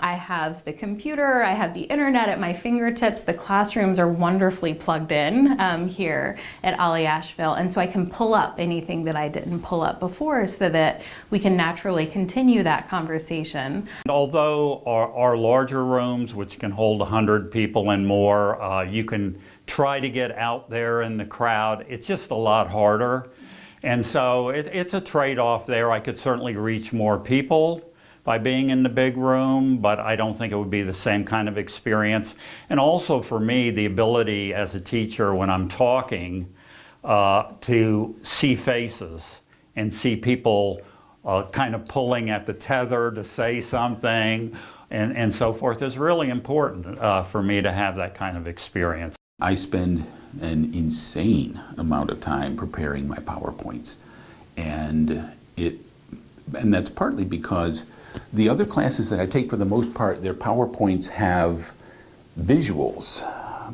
I have the computer, I have the internet at my fingertips. The classrooms are wonderfully plugged in here at OLLI Asheville, and so I can pull up anything that I didn't pull up before so that we can naturally continue that conversation. Although our larger rooms, which can hold 100 people and more, you can try to get out there in the crowd. It's just a lot harder. And so it's a trade-off there. I could certainly reach more people by being in the big room, but I don't think it would be the same kind of experience. And also for me, the ability as a teacher when I'm talking to see faces and see people kind of pulling at the tether to say something and so forth is really important for me to have that kind of experience. I spend an insane amount of time preparing my PowerPoints, and that's partly because the other classes that I take, for the most part, their PowerPoints have visuals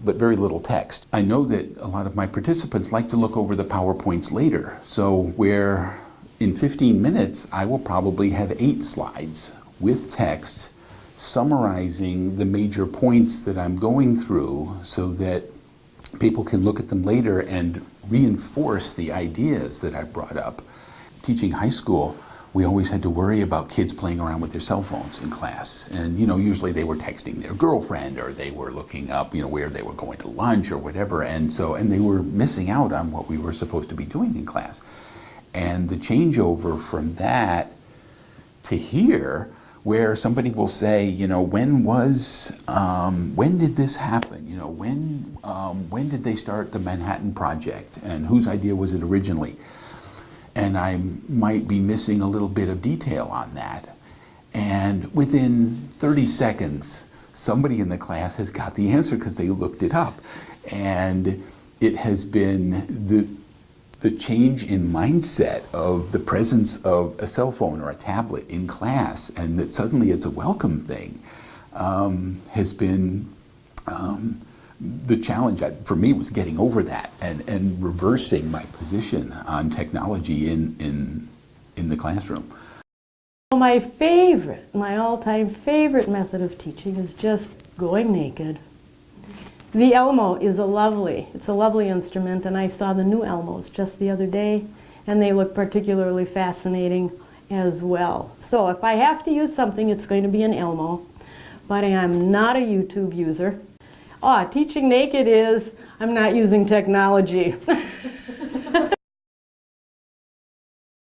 but very little text. I know that a lot of my participants like to look over the PowerPoints later, so where in 15 minutes I will probably have 8 slides with text summarizing the major points that I'm going through so that people can look at them later and reinforce the ideas that I brought up. Teaching high school, we always had to worry about kids playing around with their cell phones in class. And usually they were texting their girlfriend, or they were looking up where they were going to lunch or whatever. And they were missing out on what we were supposed to be doing in class. And the changeover from that to here, where somebody will say, when did this happen? When did they start the Manhattan Project, and whose idea was it originally? And I might be missing a little bit of detail on that. And within 30 seconds, somebody in the class has got the answer because they looked it up. And it has been the change in mindset of the presence of a cell phone or a tablet in class, and that suddenly it's a welcome thing, has been the challenge for me was getting over that and reversing my position on technology in the classroom. My all-time favorite method of teaching is just going naked. The Elmo is a lovely instrument, and I saw the new Elmos just the other day, and they look particularly fascinating as well. So if I have to use something, it's going to be an Elmo, but I'm not a YouTube user. Teaching naked is, I'm not using technology.